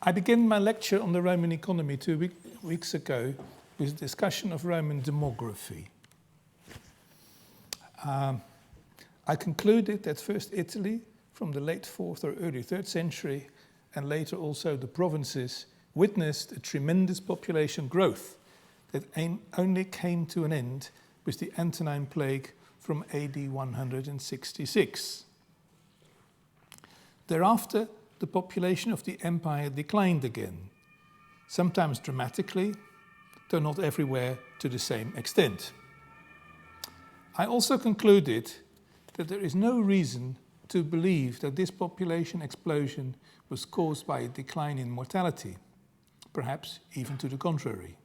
I began my lecture on the Roman economy 2 weeks ago with a discussion of Roman demography. I concluded that first Italy, from the late 4th or early 3rd century, and later also the provinces, witnessed a tremendous population growth that only came to an end with the Antonine Plague from AD 166. Thereafter, the population of the empire declined again, sometimes dramatically, though not everywhere to the same extent. I also concluded that there is no reason to believe that this population explosion was caused by a decline in mortality, perhaps even to the contrary.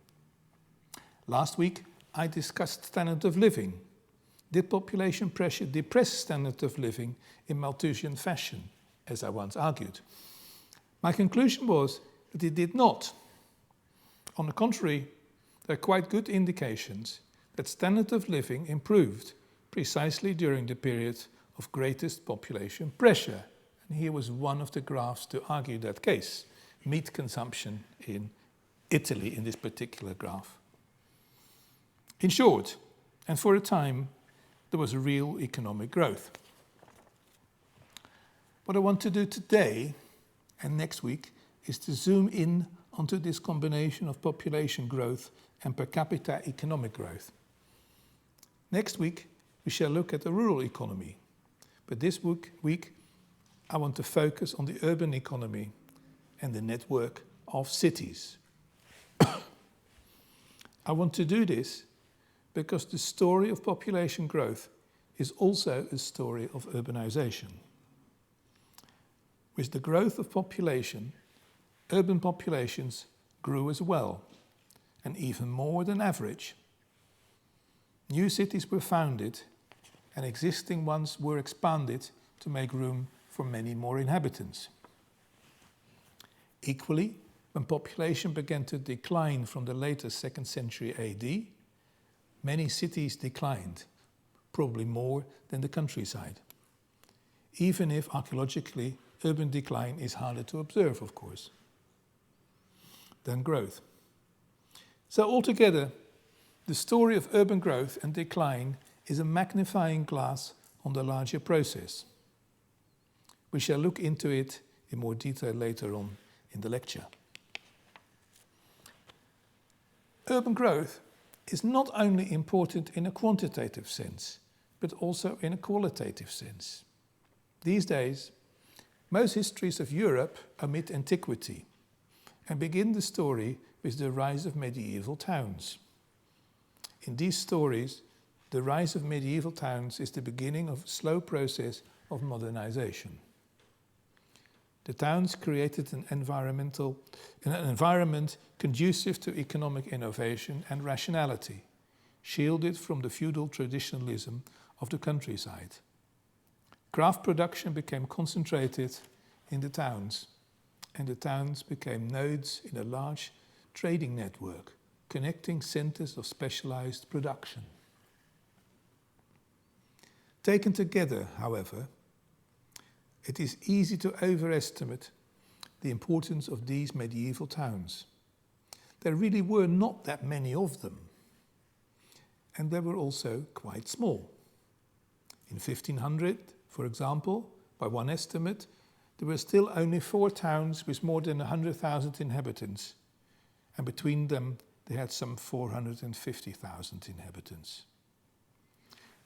Last week, I discussed standard of living. Did population pressure depress standard of living in Malthusian fashion, as I once argued? My conclusion was that it did not. On the contrary, there are quite good indications that standard of living improved precisely during the period of greatest population pressure. And here was one of the graphs to argue that case, meat consumption in Italy in this particular graph. In short, and for a time, there was a real economic growth. What I want to do today and next week is to zoom in onto this combination of population growth and per capita economic growth. Next week, we shall look at the rural economy. But this week, I want to focus on the urban economy and the network of cities. I want to do this because the story of population growth is also a story of urbanization. With the growth of population, urban populations grew as well, and even more than average. New cities were founded, and existing ones were expanded to make room for many more inhabitants. Equally, when population began to decline from the later 2nd century AD, many cities declined, probably more than the countryside. Even if archaeologically, urban decline is harder to observe, of course, than growth. So altogether, the story of urban growth and decline is a magnifying glass on the larger process. We shall look into it in more detail later on in the lecture. Urban growth is not only important in a quantitative sense, but also in a qualitative sense. These days, most histories of Europe omit antiquity and begin the story with the rise of medieval towns. In these stories, the rise of medieval towns is the beginning of a slow process of modernization. The towns created an environment conducive to economic innovation and rationality, shielded from the feudal traditionalism of the countryside. Craft production became concentrated in the towns, and the towns became nodes in a large trading network, connecting centers of specialized production. Taken together, however, it is easy to overestimate the importance of these medieval towns. There really were not that many of them, and they were also quite small. In 1500, for example, by one estimate, there were still only 4 towns with more than 100,000 inhabitants, and between them they had some 450,000 inhabitants.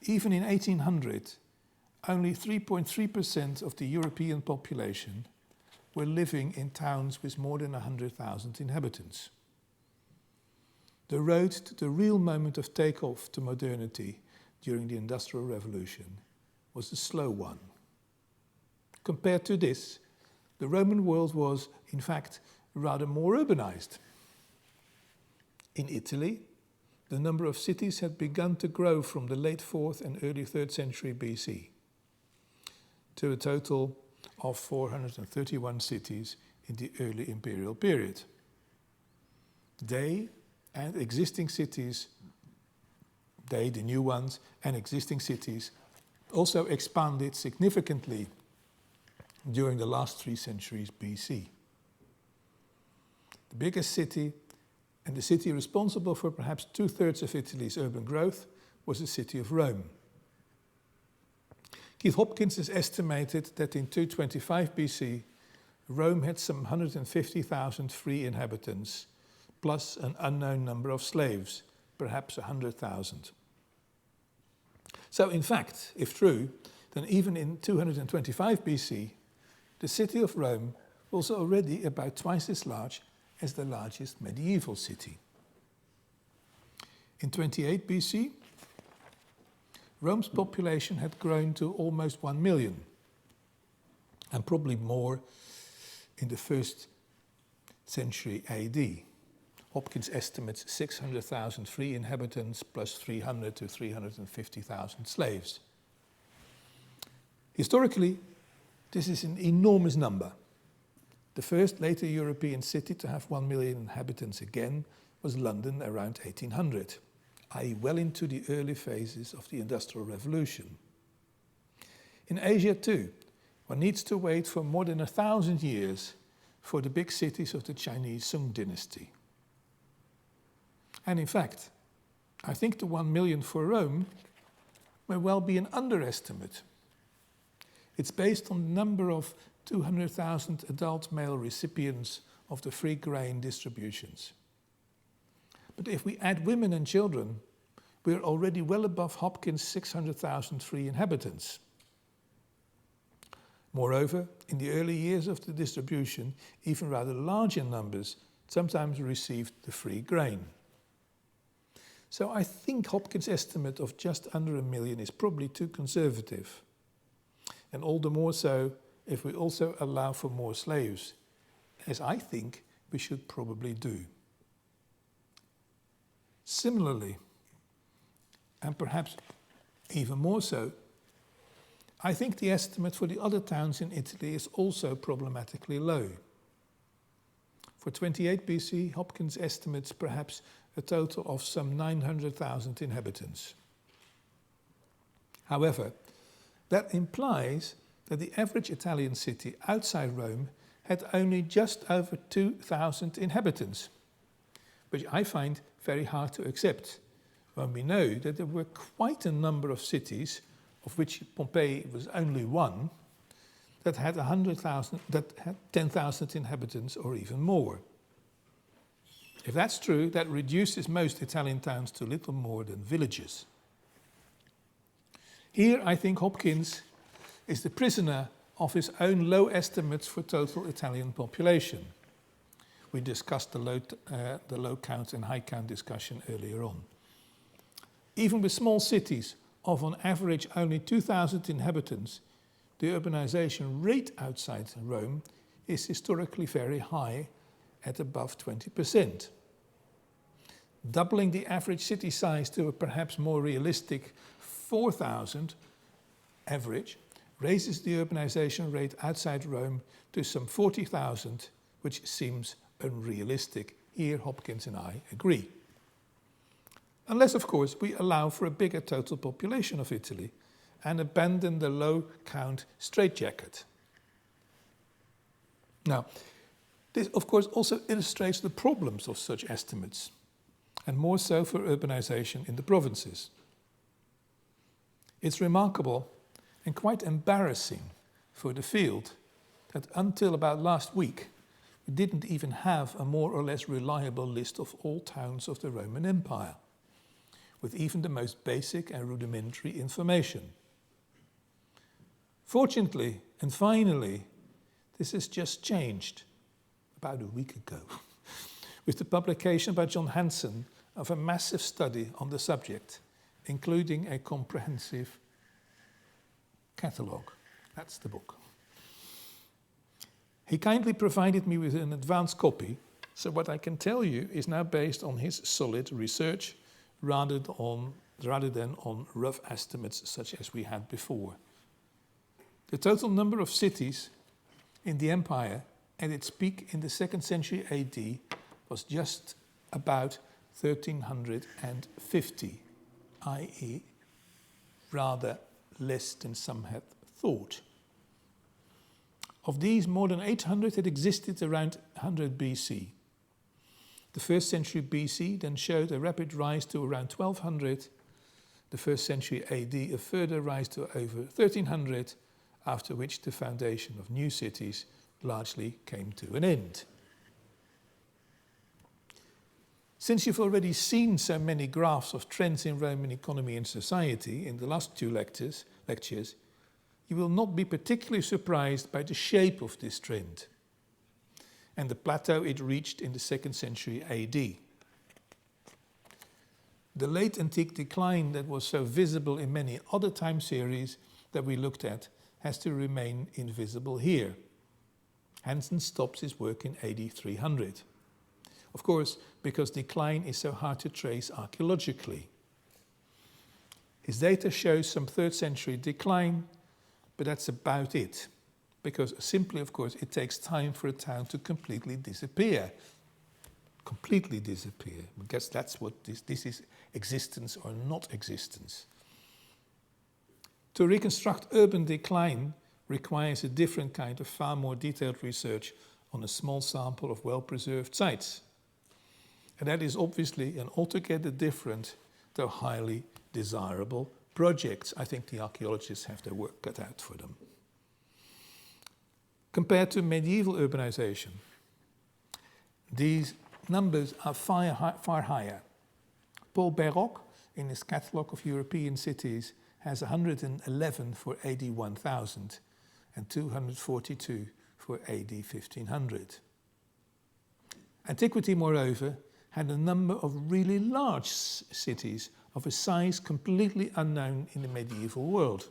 Even in 1800, only 3.3% of the European population were living in towns with more than 100,000 inhabitants. The road to the real moment of takeoff to modernity during the Industrial Revolution was a slow one. Compared to this, the Roman world was, in fact, rather more urbanized. In Italy, the number of cities had begun to grow from the late 4th and early 3rd century BC to a total of 431 cities in the early imperial period. They and existing cities, the new ones, and existing cities also expanded significantly during the last 3 centuries BC. The biggest city, and the city responsible for perhaps 2/3 of Italy's urban growth, was the city of Rome. Keith Hopkins has estimated that in 225 BC, Rome had some 150,000 free inhabitants, plus an unknown number of slaves, perhaps 100,000. So in fact, if true, then even in 225 BC, the city of Rome was already about twice as large as the largest medieval city. In 28 BC, Rome's population had grown to almost 1 million, and probably more in the 1st century AD. Hopkins estimates 600,000 free inhabitants plus 300 to 350,000 slaves. Historically, this is an enormous number. The first later European city to have 1 million inhabitants again was London around 1800, i.e. well into the early phases of the Industrial Revolution. In Asia too, one needs to wait for more than 1,000 years for the big cities of the Chinese Sung dynasty. And in fact, I think the 1 million for Rome may well be an underestimate. It's based on the number of 200,000 adult male recipients of the free grain distributions. But if we add women and children, we're already well above Hopkins' 600,000 free inhabitants. Moreover, in the early years of the distribution, even rather larger numbers sometimes received the free grain. So I think Hopkins' estimate of just under 1 million is probably too conservative. And all the more so if we also allow for more slaves, as I think we should probably do. Similarly, and perhaps even more so, I think the estimate for the other towns in Italy is also problematically low. For 28 BC, Hopkins estimates perhaps a total of some 900,000 inhabitants. However, that implies that the average Italian city outside Rome had only just over 2,000 inhabitants, which I find very hard to accept when we know that there were quite a number of cities, of which Pompeii was only one, that had 100,000, that had 10,000 inhabitants or even more. If that's true, that reduces most Italian towns to little more than villages. Here, I think Hopkins is the prisoner of his own low estimates for total Italian population. We discussed the low count and high count discussion earlier on. Even with small cities of on average only 2,000 inhabitants, the urbanization rate outside Rome is historically very high at above 20%. Doubling the average city size to a perhaps more realistic 4,000 average raises the urbanization rate outside Rome to some 40,000, which seems unrealistic. Here Hopkins and I agree. Unless, of course, we allow for a bigger total population of Italy and abandon the low count straitjacket. Now, this of course also illustrates the problems of such estimates, and more so for urbanization in the provinces. It's remarkable and quite embarrassing for the field that until about last week, we didn't even have a more or less reliable list of all towns of the Roman Empire, with even the most basic and rudimentary information. Fortunately, and finally, this has just changed about a week ago, with the publication by John Hanson of a massive study on the subject, including a comprehensive catalogue. That's the book. He kindly provided me with an advanced copy, so what I can tell you is now based on his solid research rather than on rough estimates such as we had before. The total number of cities in the empire at its peak in the 2nd century AD was just about 1,350, i.e. rather less than some had thought. Of these, more than 800 had existed around 100 BC. The 1st century BC then showed a rapid rise to around 1200, the 1st century AD a further rise to over 1300, after which the foundation of new cities largely came to an end. Since you've already seen so many graphs of trends in Roman economy and society in the last 2 lectures, you will not be particularly surprised by the shape of this trend and the plateau it reached in the 2nd century AD. The late antique decline that was so visible in many other time series that we looked at has to remain invisible here. Hansen stops his work in AD 300. Of course, because decline is so hard to trace archaeologically. His data shows some 3rd century decline, but that's about it. Because simply, of course, it takes time for a town to completely disappear. Because that's what this is, existence or not existence. To reconstruct urban decline requires a different kind of far more detailed research on a small sample of well-preserved sites. And that is obviously an altogether different, though highly desirable project. I think the archaeologists have their work cut out for them. Compared to medieval urbanization, these numbers are far higher. Paul Béroc, in his catalogue of European cities, has 111 for AD 1000 and 242 for AD 1500. Antiquity, moreover, had a number of really large cities of a size completely unknown in the medieval world.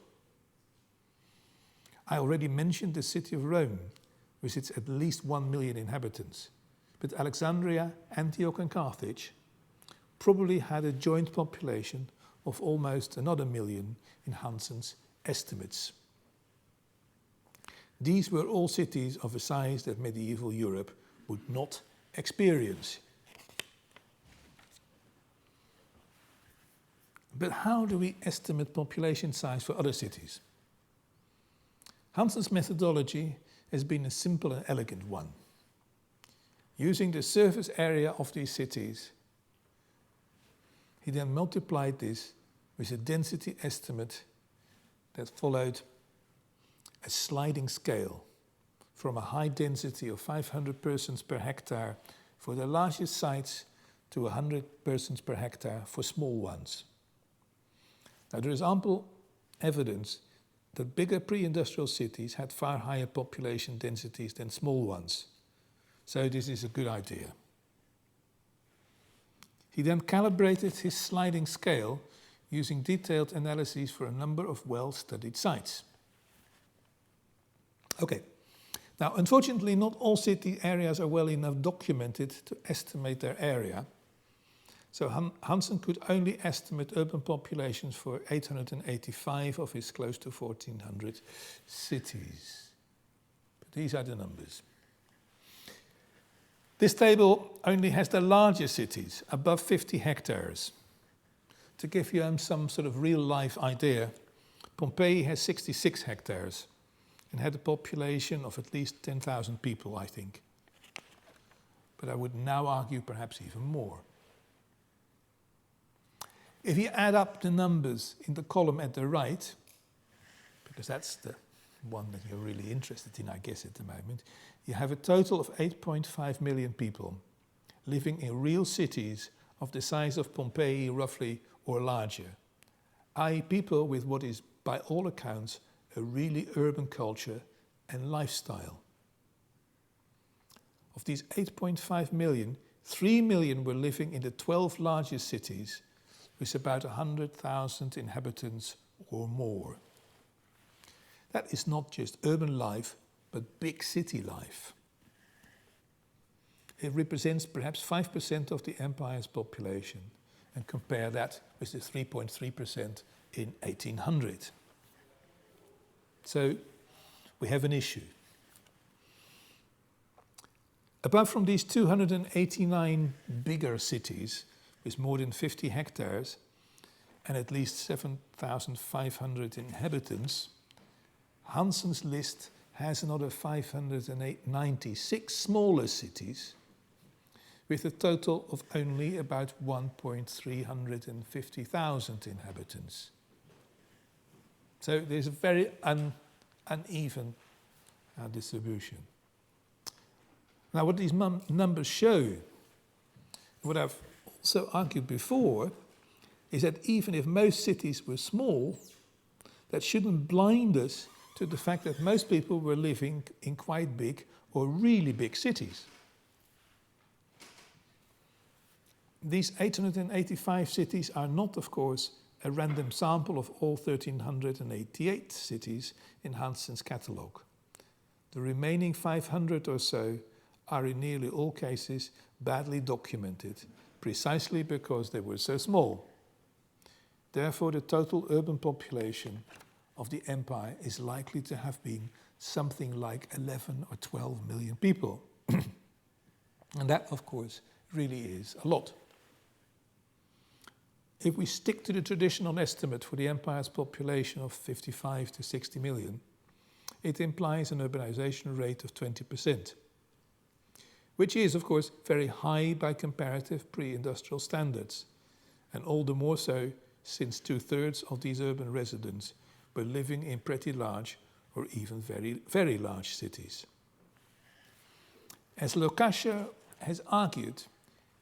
I already mentioned the city of Rome, with its at least 1 million inhabitants, but Alexandria, Antioch and Carthage probably had a joint population of almost another million in Hansen's estimates. These were all cities of a size that medieval Europe would not experience. But how do we estimate population size for other cities? Hansen's methodology has been a simple and elegant one. Using the surface area of these cities, he then multiplied this with a density estimate that followed a sliding scale from a high density of 500 persons per hectare for the largest sites to 100 persons per hectare for small ones. Now, there is ample evidence that bigger pre-industrial cities had far higher population densities than small ones. So this is a good idea. He then calibrated his sliding scale using detailed analyses for a number of well-studied sites. Okay, now unfortunately not all city areas are well enough documented to estimate their area. So Hansen could only estimate urban populations for 885 of his close to 1400 cities. But these are the numbers. This table only has the larger cities, above 50 hectares. To give you some sort of real-life idea, Pompeii has 66 hectares and had a population of at least 10,000 people, I think. But I would now argue perhaps even more. If you add up the numbers in the column at the right, because that's the one that you're really interested in, I guess, at the moment, you have a total of 8.5 million people living in real cities of the size of Pompeii, roughly, or larger, i.e. people with what is, by all accounts, a really urban culture and lifestyle. Of these 8.5 million, 3 million were living in the 12 largest cities, with about 100,000 inhabitants or more. That is not just urban life, but big city life. It represents perhaps 5% of the empire's population, and compare that with the 3.3% in 1800. So we have an issue. Apart from these 289 bigger cities, with more than 50 hectares and at least 7,500 inhabitants, Hansen's list has another 596 smaller cities with a total of only about 1,350,000 inhabitants. So there's a very uneven distribution. Now, what these numbers show, what I've also argued before, is that even if most cities were small, that shouldn't blind us to the fact that most people were living in quite big or really big cities. These 885 cities are not, of course, a random sample of all 1,388 cities in Hanssen's catalogue. The remaining 500 or so are in nearly all cases badly documented, precisely because they were so small. Therefore, the total urban population of the empire is likely to have been something like 11 or 12 million people. And that, of course, really is a lot. If we stick to the traditional estimate for the empire's population of 55 to 60 million, it implies an urbanization rate of 20%, which is, of course, very high by comparative pre-industrial standards, and all the more so since 2/3 of these urban residents were living in pretty large or even very, very large cities. As Locascio has argued,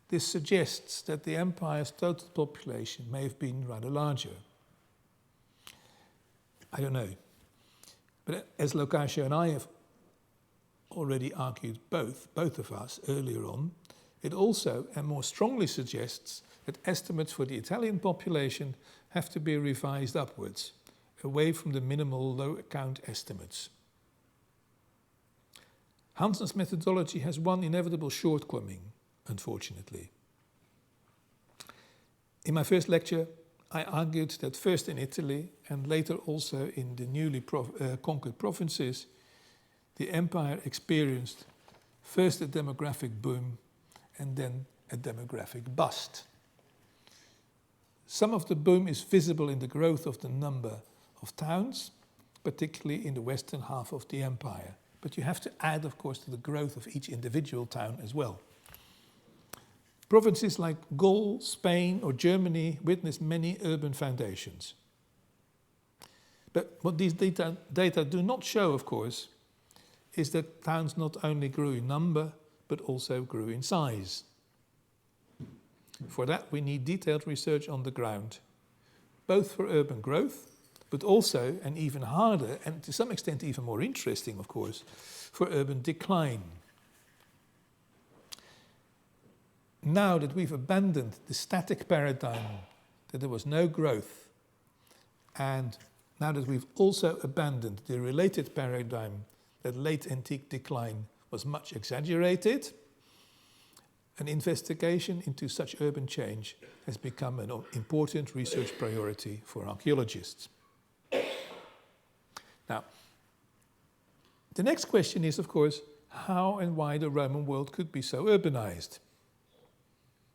this suggests that the empire's total population may have been rather larger. I don't know. But as Locascio and I have already argued, both of us earlier on, it also and more strongly suggests that estimates for the Italian population have to be revised upwards, away from the minimal low count estimates. Hanssen's methodology has one inevitable shortcoming, unfortunately. In my first lecture, I argued that first in Italy and later also in the newly conquered provinces, the empire experienced first a demographic boom and then a demographic bust. Some of the boom is visible in the growth of the number of towns, particularly in the western half of the empire. But you have to add, of course, to the growth of each individual town as well. Provinces like Gaul, Spain, or Germany witnessed many urban foundations. But what these data do not show, of course, is that towns not only grew in number, but also grew in size. For that, we need detailed research on the ground, both for urban growth, but also, and even harder, and to some extent even more interesting, of course, for urban decline. Now that we've abandoned the static paradigm that there was no growth, and now that we've also abandoned the related paradigm that late antique decline was much exaggerated, an investigation into such urban change has become an important research priority for archaeologists. Now, the next question is, of course, how and why the Roman world could be so urbanized.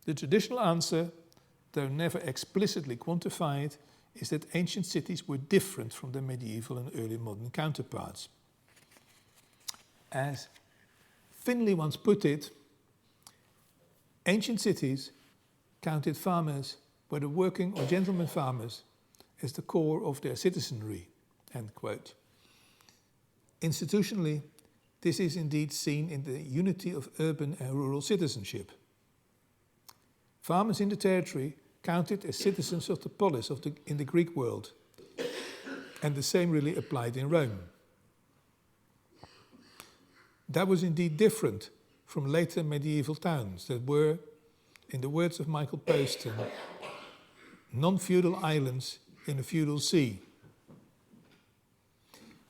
The traditional answer, though never explicitly quantified, is that ancient cities were different from their medieval and early modern counterparts. As Finlay once put it, ancient cities counted farmers, whether working or gentleman farmers, as the core of their citizenry, end quote. Institutionally, this is indeed seen in the unity of urban and rural citizenship. Farmers in the territory counted as citizens of the polis in the Greek world, and the same really applied in Rome. That was indeed different from later medieval towns that were, in the words of Michael Poston, non-feudal islands in a feudal sea.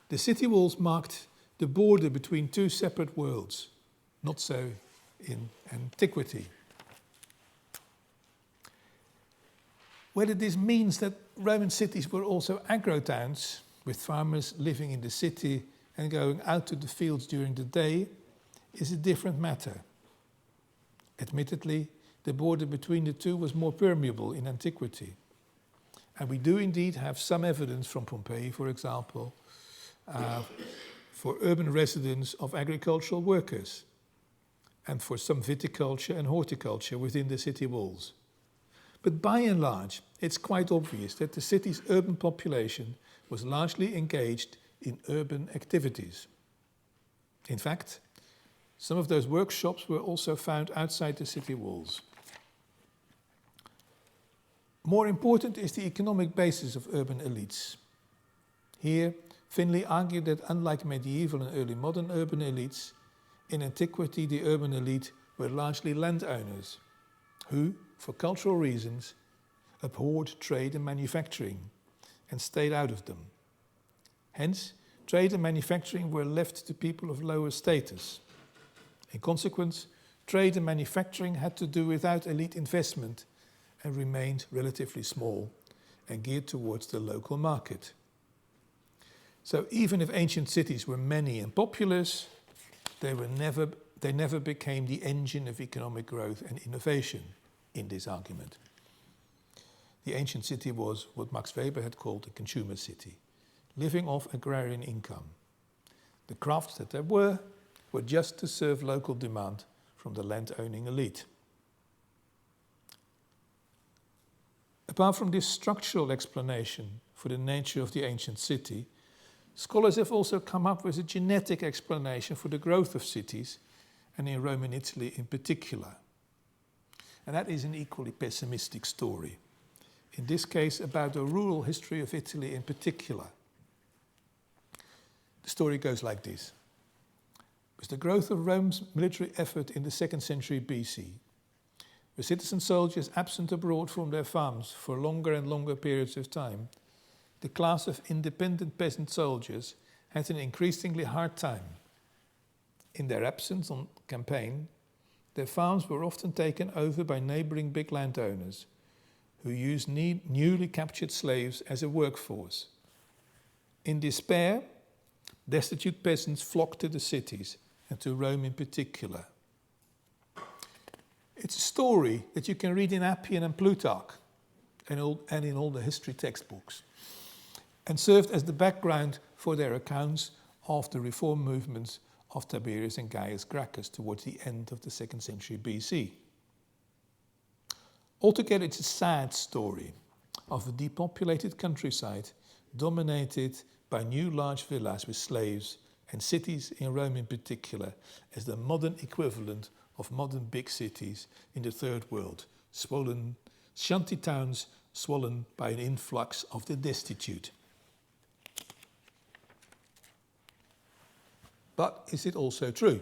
The city walls marked the border between two separate worlds, not so in antiquity. Whether this means that Roman cities were also agro-towns, with farmers living in the city and going out to the fields during the day, is a different matter. Admittedly, the border between the two was more permeable in antiquity. And we do indeed have some evidence from Pompeii, for example, for urban residence of agricultural workers. and for some viticulture and horticulture within the city walls. But by and large, it's quite obvious that the city's urban population was largely engaged in urban activities. In fact, some of those workshops were also found outside the city walls. More important is the economic basis of urban elites. Here, Finlay argued that unlike medieval and early modern urban elites, in antiquity the urban elite were largely landowners, who, for cultural reasons, abhorred trade and manufacturing and stayed out of them. Hence, trade and manufacturing were left to people of lower status. In consequence, trade and manufacturing had to do without elite investment and remained relatively small and geared towards the local market. So even if ancient cities were many and populous, they never became the engine of economic growth and innovation in this argument. The ancient city was what Max Weber had called a consumer city, living off agrarian income. The crafts that there were just to serve local demand from the land-owning elite. Apart from this structural explanation for the nature of the ancient city, scholars have also come up with a genetic explanation for the growth of cities, and in Rome and Italy in particular. And that is an equally pessimistic story. In this case, about the rural history of Italy in particular. The story goes like this. With the growth of Rome's military effort in the 2nd century BC, with citizen soldiers absent abroad from their farms for longer and longer periods of time, the class of independent peasant soldiers had an increasingly hard time. In their absence on campaign, their farms were often taken over by neighboring big landowners, who used newly captured slaves as a workforce. In despair, destitute peasants flocked to the cities, and to Rome in particular. It's a story that you can read in Appian and Plutarch, and in all the history textbooks, and served as the background for their accounts of the reform movements of Tiberius and Gaius Gracchus towards the end of the 2nd century BC. Altogether, it's a sad story of a depopulated countryside dominated by new large villas with slaves, and cities in Rome in particular as the modern equivalent of modern big cities in the Third World, shanty towns swollen by an influx of the destitute. But is it also true?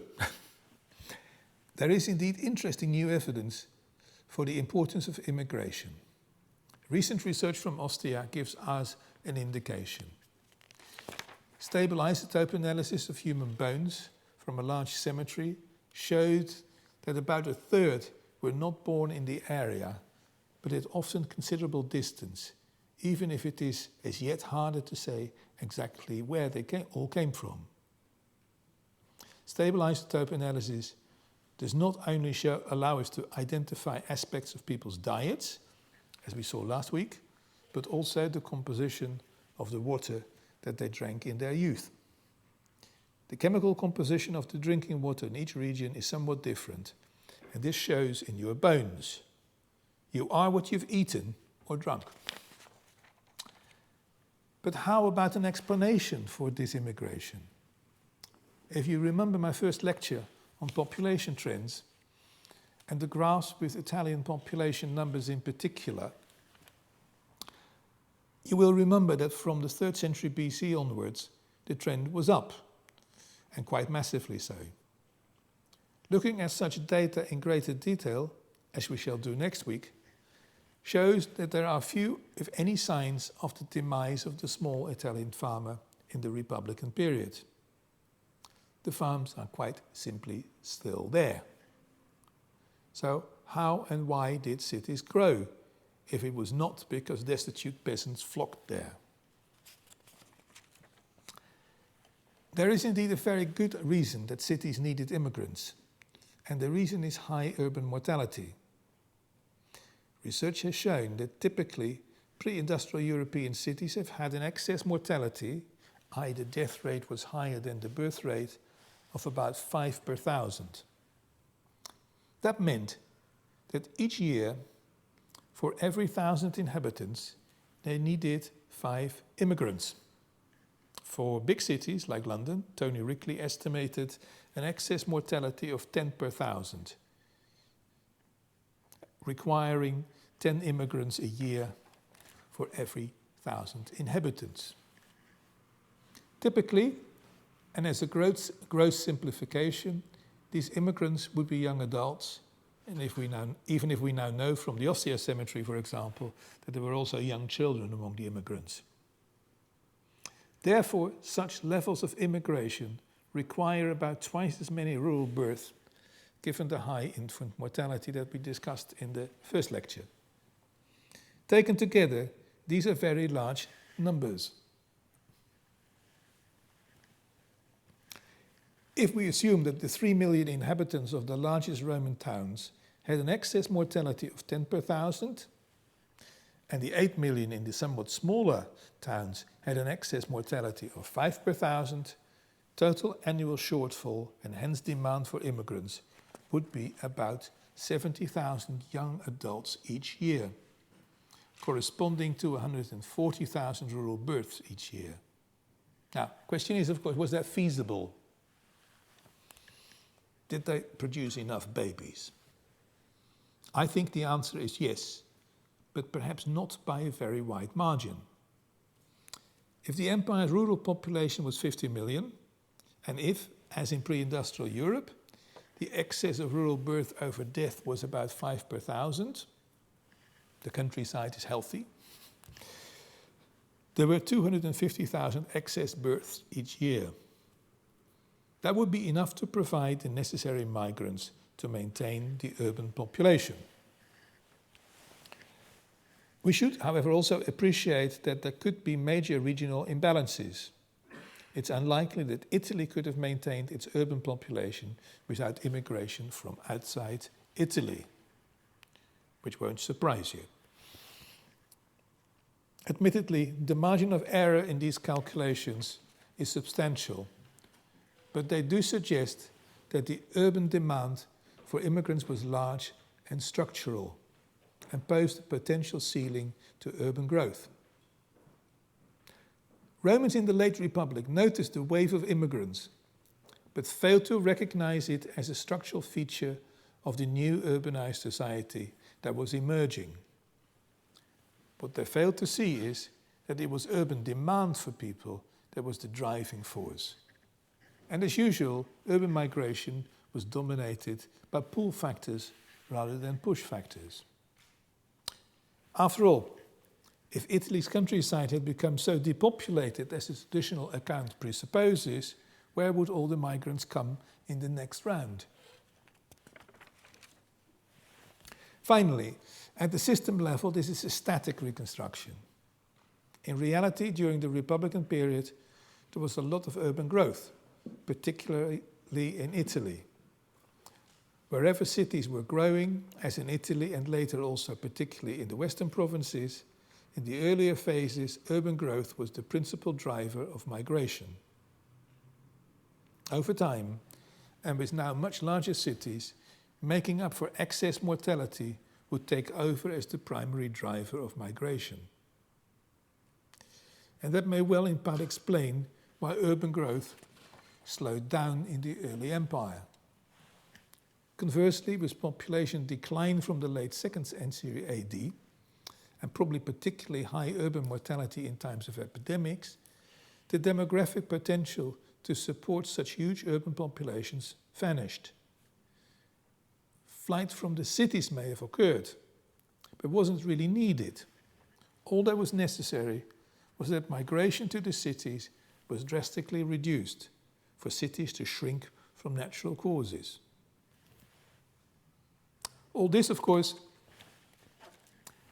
There is indeed interesting new evidence for the importance of immigration. Recent research from Ostia gives us an indication. Stable isotope analysis of human bones from a large cemetery showed that about a third were not born in the area, but at often considerable distance, even if it is as yet harder to say exactly where they all came from. Stable isotope analysis does not only allow us to identify aspects of people's diets, as we saw last week, but also the composition of the water that they drank in their youth. The chemical composition of the drinking water in each region is somewhat different, and this shows in your bones. You are what you've eaten or drunk. But how about an explanation for this immigration? If you remember my first lecture on population trends and the graphs with Italian population numbers in particular, you will remember that from the 3rd century BC onwards, the trend was up, and quite massively so. Looking at such data in greater detail, as we shall do next week, shows that there are few, if any, signs of the demise of the small Italian farmer in the Republican period. The farms are quite simply still there. So how and why did cities grow, if it was not because destitute peasants flocked there? There is indeed a very good reason that cities needed immigrants, and the reason is high urban mortality. Research has shown that typically pre-industrial European cities have had an excess mortality, i.e. the death rate was higher than the birth rate, of about 5 per 1,000. That meant that each year, for every 1,000 inhabitants, they needed 5 immigrants. For big cities like London, Tony Rickley estimated an excess mortality of 10 per 1,000, requiring 10 immigrants a year for every 1,000 inhabitants. Typically, and as a gross simplification, these immigrants would be young adults, and even if we now know from the Ostia Cemetery, for example, that there were also young children among the immigrants. Therefore, such levels of immigration require about twice as many rural births, given the high infant mortality that we discussed in the first lecture. Taken together, these are very large numbers. If we assume that the 3 million inhabitants of the largest Roman towns had an excess mortality of 10 per 1,000, and the 8 million in the somewhat smaller towns had an excess mortality of 5 per 1,000, total annual shortfall and hence demand for immigrants would be about 70,000 young adults each year, corresponding to 140,000 rural births each year. Now, question is, of course, was that feasible? Did they produce enough babies? I think the answer is yes, but perhaps not by a very wide margin. If the empire's rural population was 50 million, and if, as in pre-industrial Europe, the excess of rural birth over death was about 5 per 1,000, the countryside is healthy, there were 250,000 excess births each year. That would be enough to provide the necessary migrants to maintain the urban population. We should, however, also appreciate that there could be major regional imbalances. It's unlikely that Italy could have maintained its urban population without immigration from outside Italy, which won't surprise you. Admittedly, the margin of error in these calculations is substantial, but they do suggest that the urban demand for immigrants was large and structural and posed a potential ceiling to urban growth. Romans in the late Republic noticed the wave of immigrants, but failed to recognize it as a structural feature of the new urbanized society that was emerging. What they failed to see is that it was urban demand for people that was the driving force. And as usual, urban migration was dominated by pull factors rather than push factors. After all, if Italy's countryside had become so depopulated as the traditional account presupposes, where would all the migrants come in the next round? Finally, at the system level, this is a static reconstruction. In reality, during the Republican period, there was a lot of urban growth, particularly in Italy. Wherever cities were growing, as in Italy and later also particularly in the western provinces, in the earlier phases, urban growth was the principal driver of migration. Over time, and with now much larger cities, making up for excess mortality would take over as the primary driver of migration. And that may well in part explain why urban growth slowed down in the early empire. Conversely, with population decline from the late 2nd century AD, and probably particularly high urban mortality in times of epidemics, the demographic potential to support such huge urban populations vanished. Flight from the cities may have occurred, but wasn't really needed. All that was necessary was that migration to the cities was drastically reduced for cities to shrink from natural causes. All this, of course,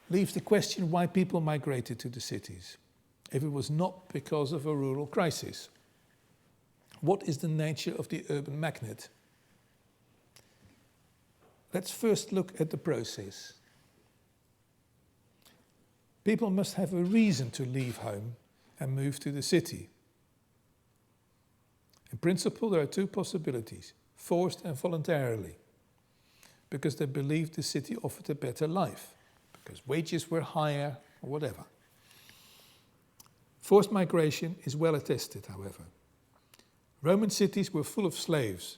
leaves the question why people migrated to the cities, if it was not because of a rural crisis. What is the nature of the urban magnet? Let's first look at the process. People must have a reason to leave home and move to the city. In principle, there are two possibilities, forced and voluntarily. because they believed the city offered a better life, because wages were higher, or whatever. Forced migration is well attested, however. Roman cities were full of slaves,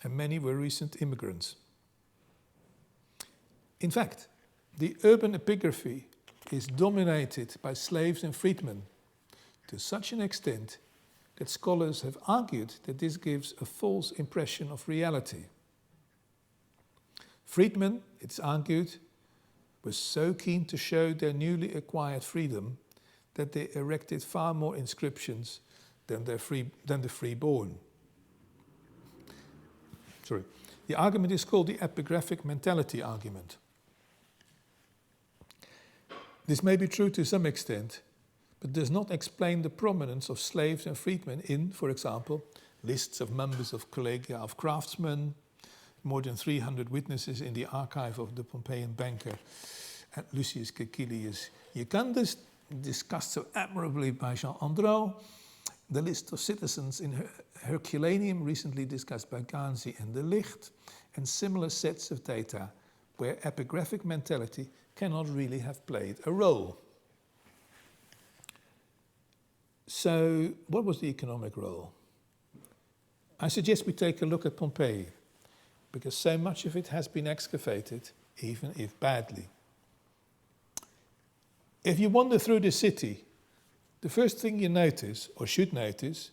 and many were recent immigrants. In fact, the urban epigraphy is dominated by slaves and freedmen to such an extent that scholars have argued that this gives a false impression of reality. Freedmen, it's argued, were so keen to show their newly acquired freedom that they erected far more inscriptions than the freeborn. The argument is called the epigraphic mentality argument. This may be true to some extent, but does not explain the prominence of slaves and freedmen in, for example, lists of members of Collegia of Craftsmen, more than 300 witnesses in the archive of the Pompeian banker Lucius Caecilius Jucundus, discussed so admirably by Jean Andreau, the list of citizens in Herculaneum, recently discussed by Ganzi and De Licht, and similar sets of data where epigraphic mentality cannot really have played a role. So, what was the economic role? I suggest we take a look at Pompeii, because so much of it has been excavated, even if badly. If you wander through the city, the first thing you notice, or should notice,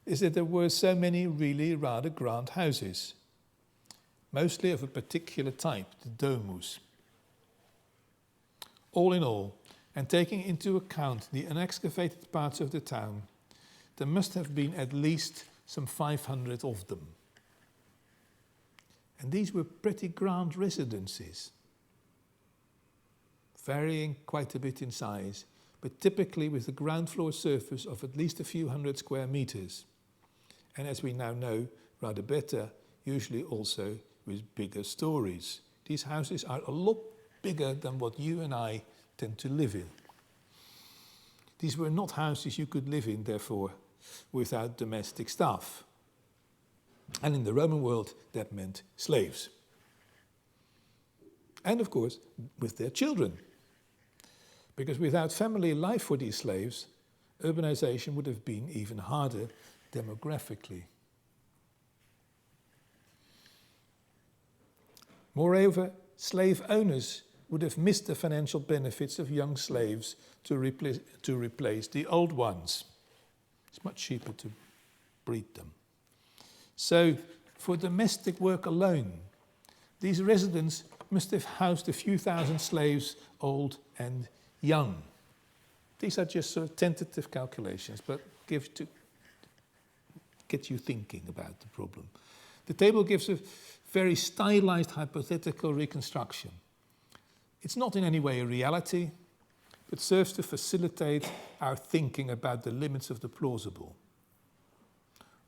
is that there were so many really rather grand houses, mostly of a particular type, the domus. All in all, and taking into account the unexcavated parts of the town, there must have been at least some 500 of them. And these were pretty grand residences, varying quite a bit in size, but typically with a ground floor surface of at least a few hundred square meters. And as we now know rather better, usually also with bigger stories. These houses are a lot bigger than what you and I tend to live in. These were not houses you could live in, therefore, without domestic staff. And in the Roman world, that meant slaves. And of course, with their children. Because without family life for these slaves, urbanization would have been even harder demographically. Moreover, slave owners would have missed the financial benefits of young slaves to replace the old ones. It's much cheaper to breed them. So, for domestic work alone, these residents must have housed a few thousand slaves, old and young. These are just sort of tentative calculations, but get you thinking about the problem. The table gives a very stylized hypothetical reconstruction. It's not in any way a reality, but serves to facilitate our thinking about the limits of the plausible.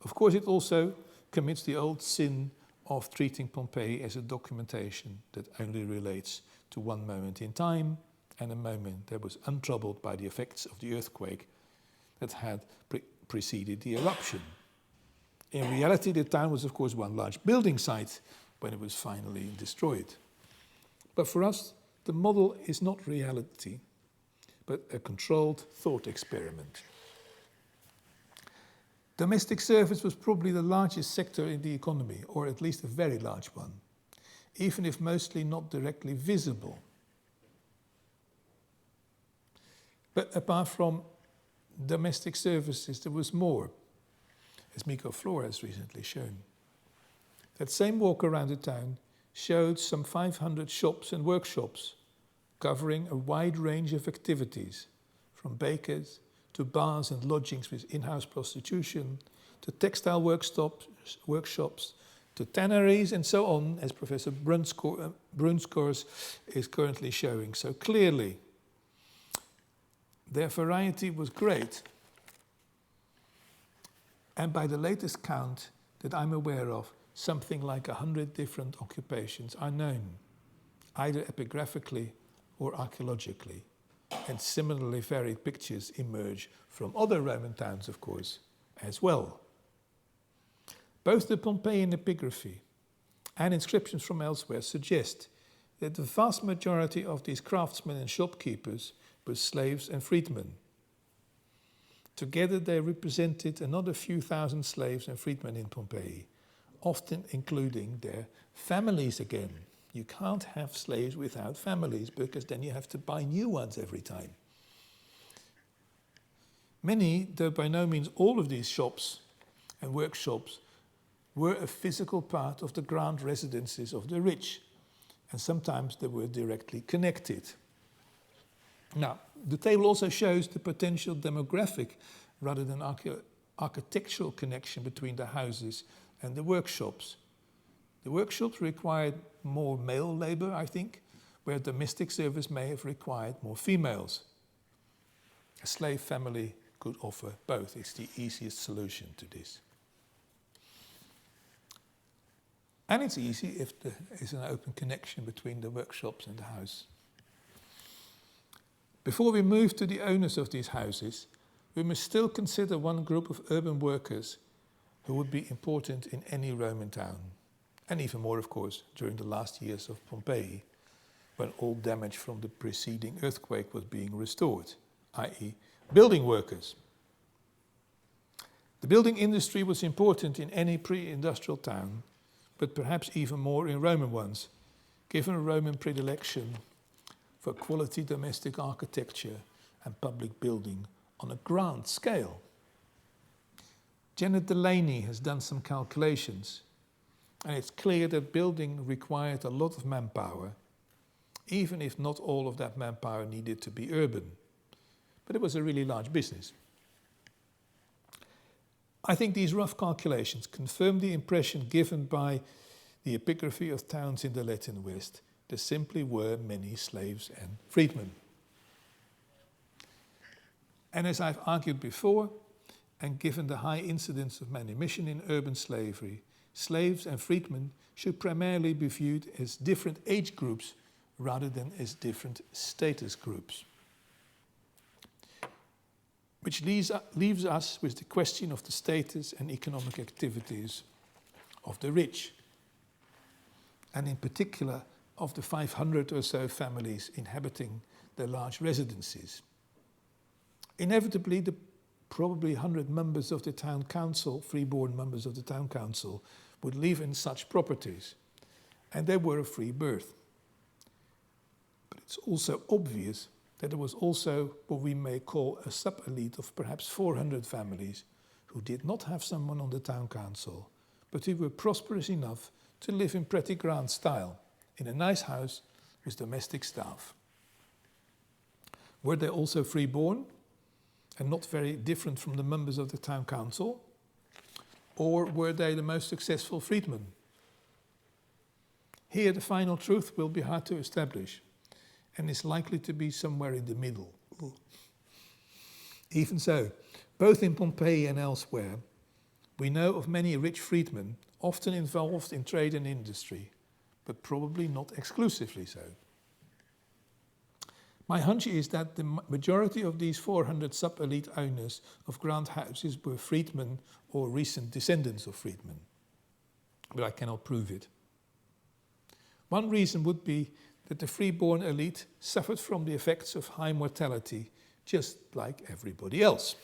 Of course, it also commits the old sin of treating Pompeii as a documentation that only relates to one moment in time and a moment that was untroubled by the effects of the earthquake that had preceded the eruption. In reality, the town was, of course, one large building site when it was finally destroyed. But for us, the model is not reality, but a controlled thought experiment. Domestic service was probably the largest sector in the economy, or at least a very large one, even if mostly not directly visible. But apart from domestic services, there was more, as Miko Floor has recently shown. That same walk around the town showed some 500 shops and workshops, covering a wide range of activities, from bakers to bars and lodgings with in-house prostitution, to textile workshops, to tanneries, and so on, as Professor Brun's course is currently showing so clearly. Their variety was great. And by the latest count that I'm aware of, something like 100 different occupations are known, either epigraphically or archaeologically. And similarly varied pictures emerge from other Roman towns, of course, as well. Both the Pompeian epigraphy and inscriptions from elsewhere suggest that the vast majority of these craftsmen and shopkeepers were slaves and freedmen. Together they represented another few thousand slaves and freedmen in Pompeii, often including their families again. You can't have slaves without families, because then you have to buy new ones every time. Many, though by no means all of these shops and workshops, were a physical part of the grand residences of the rich, and sometimes they were directly connected. Now, the table also shows the potential demographic rather than architectural connection between the houses and the workshops. The workshops required more male labor, I think, where domestic service may have required more females. A slave family could offer both. It's the easiest solution to this. And it's easy if there is an open connection between the workshops and the house. Before we move to the owners of these houses, we must still consider one group of urban workers who would be important in any Roman town. And even more, of course, during the last years of Pompeii, when all damage from the preceding earthquake was being restored, i.e. building workers. The building industry was important in any pre-industrial town, but perhaps even more in Roman ones, given a Roman predilection for quality domestic architecture and public building on a grand scale. Janet Delaney has done some calculations, and it's clear that building required a lot of manpower, even if not all of that manpower needed to be urban. But it was a really large business. I think these rough calculations confirm the impression given by the epigraphy of towns in the Latin West. There simply were many slaves and freedmen. And as I've argued before, and given the high incidence of manumission in urban slavery, slaves and freedmen should primarily be viewed as different age groups rather than as different status groups. Which leaves us with the question of the status and economic activities of the rich, and in particular of the 500 or so families inhabiting their large residences. Inevitably, the probably 100 members of the town council, freeborn members of the town council, would live in such properties, and they were of free birth. But it's also obvious that there was also what we may call a sub-elite of perhaps 400 families who did not have someone on the town council, but who were prosperous enough to live in pretty grand style, in a nice house with domestic staff. Were they also freeborn and not very different from the members of the town council? Or were they the most successful freedmen? Here the final truth will be hard to establish, and is likely to be somewhere in the middle. Even so, both in Pompeii and elsewhere, we know of many rich freedmen, often involved in trade and industry, but probably not exclusively so. My hunch is that the majority of these 400 sub-elite owners of grand houses were freedmen or recent descendants of freedmen, but I cannot prove it. One reason would be that the freeborn elite suffered from the effects of high mortality, just like everybody else.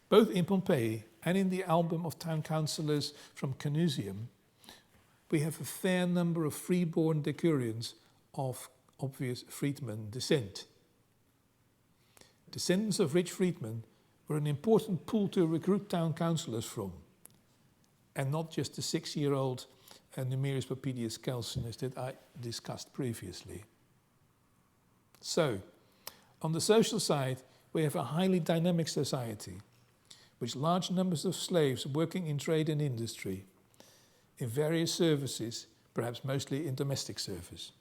Both in Pompeii and in the album of town councillors from Canusium, we have a fair number of freeborn decurions of obvious freedman descent. Descendants of rich freedmen were an important pool to recruit town councillors from, and not just the 6-year-old Numerius Popedius Celsinus that I discussed previously. So, on the social side, we have a highly dynamic society, with large numbers of slaves working in trade and industry, in various services, perhaps mostly in domestic service.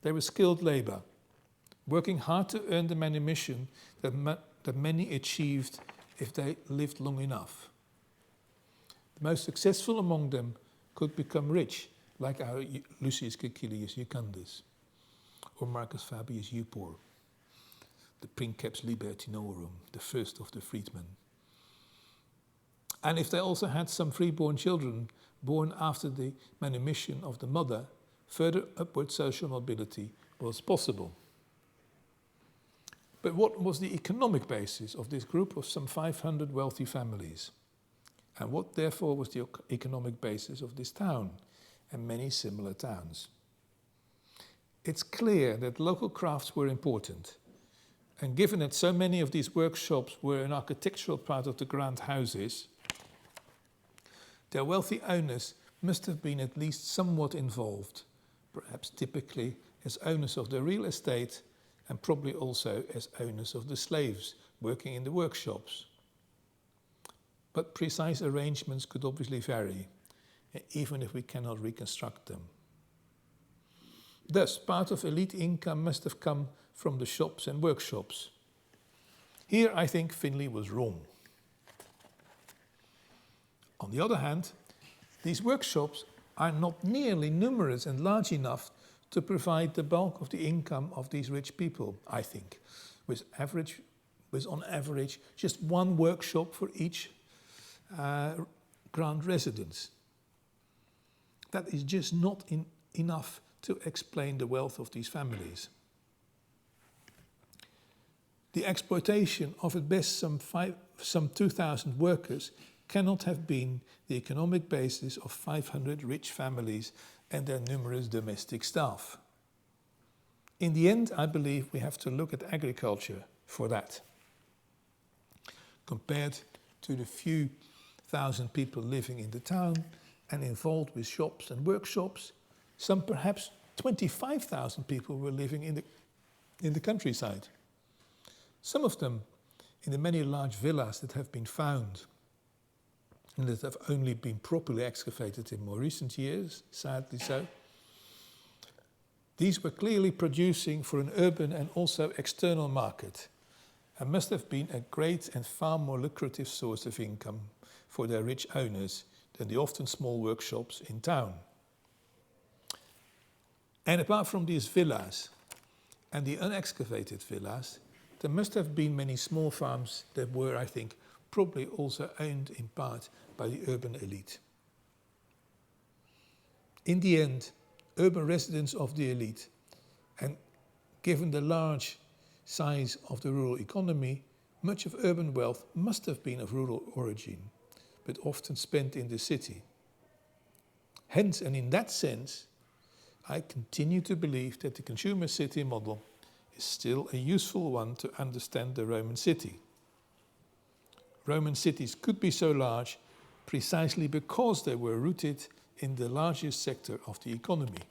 They were skilled labour, working hard to earn the manumission that many achieved if they lived long enough. The most successful among them could become rich, like our Lucius Caecilius Jucundus, or Marcus Fabius Eupor, the Princeps Libertinorum, the first of the freedmen. and if they also had some freeborn children born after the manumission of the mother, further upward social mobility was possible. But what was the economic basis of this group of some 500 wealthy families? And what therefore was the economic basis of this town and many similar towns? It's clear that local crafts were important, and given that so many of these workshops were an architectural part of the grand houses, their wealthy owners must have been at least somewhat involved, perhaps typically as owners of the real estate and probably also as owners of the slaves working in the workshops. But precise arrangements could obviously vary, even if we cannot reconstruct them. Thus, part of elite income must have come from the shops and workshops. Here, I think Finlay was wrong. On the other hand, these workshops are not nearly numerous and large enough to provide the bulk of the income of these rich people, I think, with on average just one workshop for each grand residence. That is just not enough to explain the wealth of these families. The exploitation of at best some 2,000 workers cannot have been the economic basis of 500 rich families and their numerous domestic staff. In the end, I believe we have to look at agriculture for that. Compared to the few thousand people living in the town and involved with shops and workshops, some perhaps 25,000 people were living in the countryside. Some of them in the many large villas that have been found and that have only been properly excavated in more recent years, sadly so. These were clearly producing for an urban and also external market and must have been a great and far more lucrative source of income for their rich owners than the often small workshops in town. And apart from these villas and the unexcavated villas, there must have been many small farms that were, I think, probably also owned in part by the urban elite. In the end, urban residents of the elite, and given the large size of the rural economy, much of urban wealth must have been of rural origin, but often spent in the city. Hence, and in that sense, I continue to believe that the consumer city model is still a useful one to understand the Roman city. Roman cities could be so large precisely because they were rooted in the largest sector of the economy,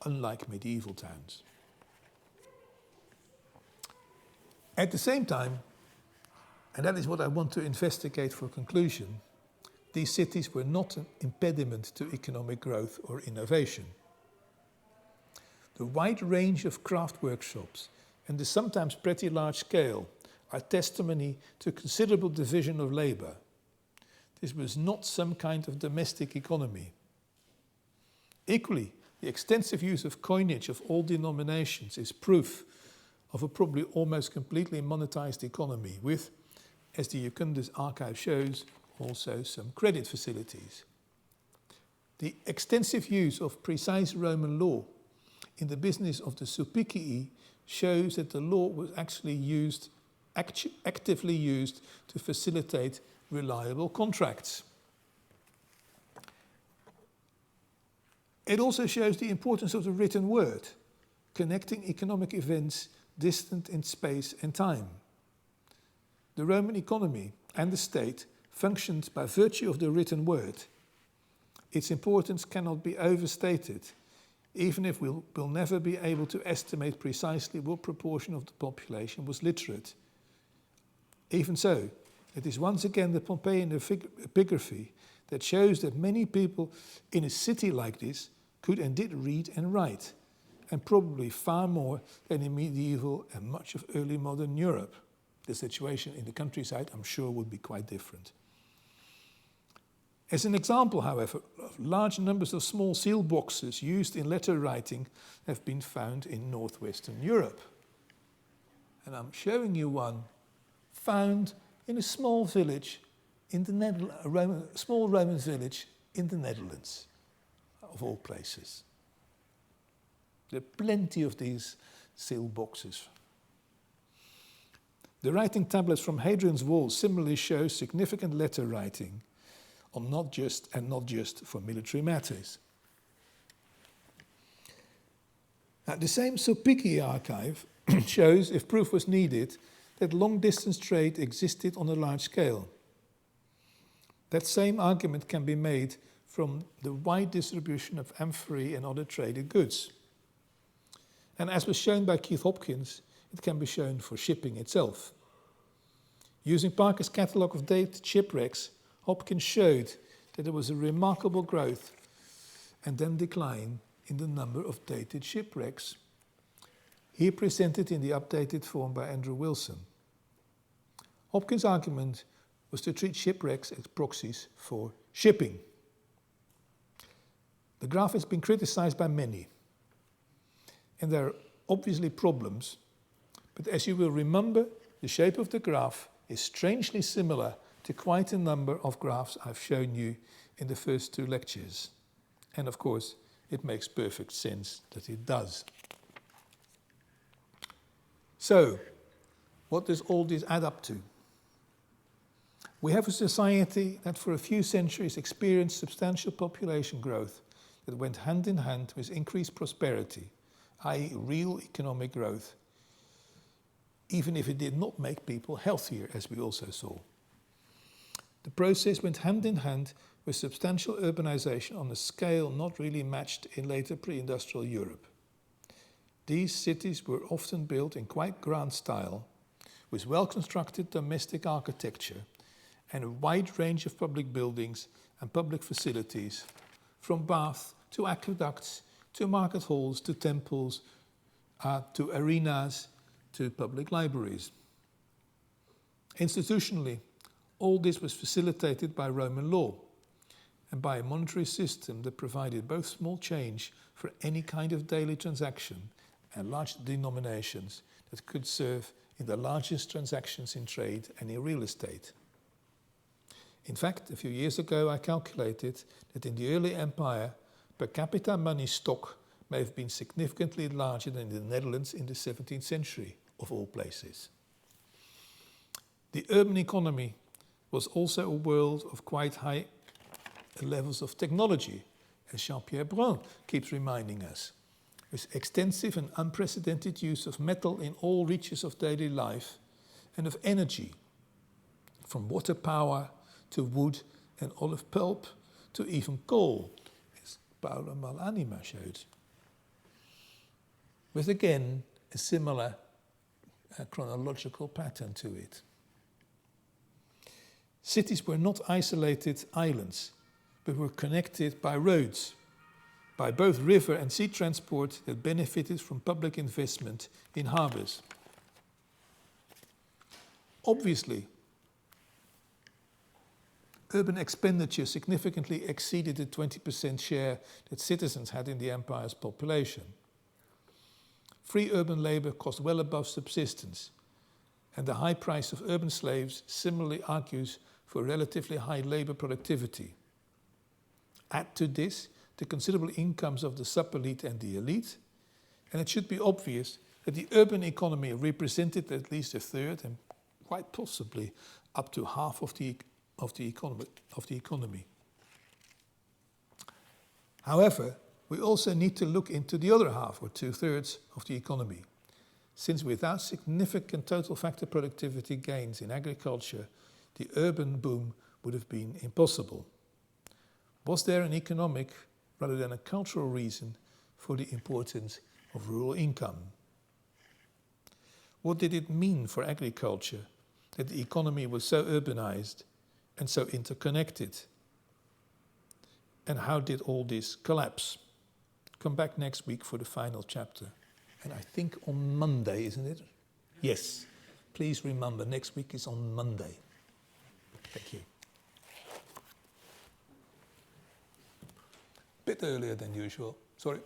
unlike medieval towns. At the same time, and that is what I want to investigate for conclusion, these cities were not an impediment to economic growth or innovation. The wide range of craft workshops and the sometimes pretty large scale are testimony to considerable division of labour. This was not some kind of domestic economy. Equally, the extensive use of coinage of all denominations is proof of a probably almost completely monetized economy with, as the Jucundus archive shows, also some credit facilities. The extensive use of precise Roman law in the business of the Sulpicii shows that the law was actually actively used to facilitate reliable contracts. It also shows the importance of the written word, connecting economic events distant in space and time. The Roman economy and the state functioned by virtue of the written word. Its importance cannot be overstated, even if we'll never be able to estimate precisely what proportion of the population was literate. Even so, it is once again the Pompeian epigraphy that shows that many people in a city like this could and did read and write, and probably far more than in medieval and much of early modern Europe. The situation in the countryside, I'm sure, would be quite different. As an example, however, large numbers of small seal boxes used in letter writing have been found in northwestern Europe. And I'm showing you one found in a small village in the small Roman village in the Netherlands, of all places. There are plenty of these seal boxes. The writing tablets from Hadrian's Wall similarly show significant letter writing on not just for military matters. Now, the same Sulpicki archive shows, if proof was needed, that long-distance trade existed on a large scale. That same argument can be made from the wide distribution of amphorae and other traded goods. And as was shown by Keith Hopkins, it can be shown for shipping itself. Using Parker's catalogue of dated shipwrecks, Hopkins showed that there was a remarkable growth and then decline in the number of dated shipwrecks. Here presented in the updated form by Andrew Wilson. Hopkins' argument was to treat shipwrecks as proxies for shipping. The graph has been criticized by many, and there are obviously problems, but as you will remember, the shape of the graph is strangely similar to quite a number of graphs I've shown you in the first two lectures. And of course, it makes perfect sense that it does. So, what does all this add up to? We have a society that for a few centuries experienced substantial population growth that went hand in hand with increased prosperity, i.e. real economic growth, even if it did not make people healthier, as we also saw. The process went hand in hand with substantial urbanization on a scale not really matched in later pre-industrial Europe. These cities were often built in quite grand style, with well-constructed domestic architecture and a wide range of public buildings and public facilities, from baths to aqueducts, to market halls, to temples, to arenas, to public libraries. Institutionally, all this was facilitated by Roman law and by a monetary system that provided both small change for any kind of daily transaction and large denominations that could serve in the largest transactions in trade and in real estate. In fact, a few years ago I calculated that in the early empire, per capita money stock may have been significantly larger than in the Netherlands in the 17th century, of all places. The urban economy was also a world of quite high levels of technology, as Jean-Pierre Brun keeps reminding us, with extensive and unprecedented use of metal in all reaches of daily life and of energy, from water power to wood and olive pulp to even coal, as Paolo Malanima showed, with again a similar chronological pattern to it. Cities were not isolated islands, but were connected by roads, by both river and sea transport that benefited from public investment in harbours. Obviously, urban expenditure significantly exceeded the 20% share that citizens had in the empire's population. Free urban labour cost well above subsistence, and the high price of urban slaves similarly argues for relatively high labour productivity. Add to this the considerable incomes of the sub-elite and the elite, and it should be obvious that the urban economy represented at least a third and quite possibly up to half of the economy. However, we also need to look into the other half, or 2/3 of the economy, since without significant total factor productivity gains in agriculture, the urban boom would have been impossible. Was there an economic rather than a cultural reason for the importance of rural income? What did it mean for agriculture that the economy was so urbanized and so interconnected? And how did all this collapse? Come back next week for the final chapter. And I think on Monday, isn't it? Yes. Please remember, next week is on Monday. Thank you. Bit earlier than usual. Sorry.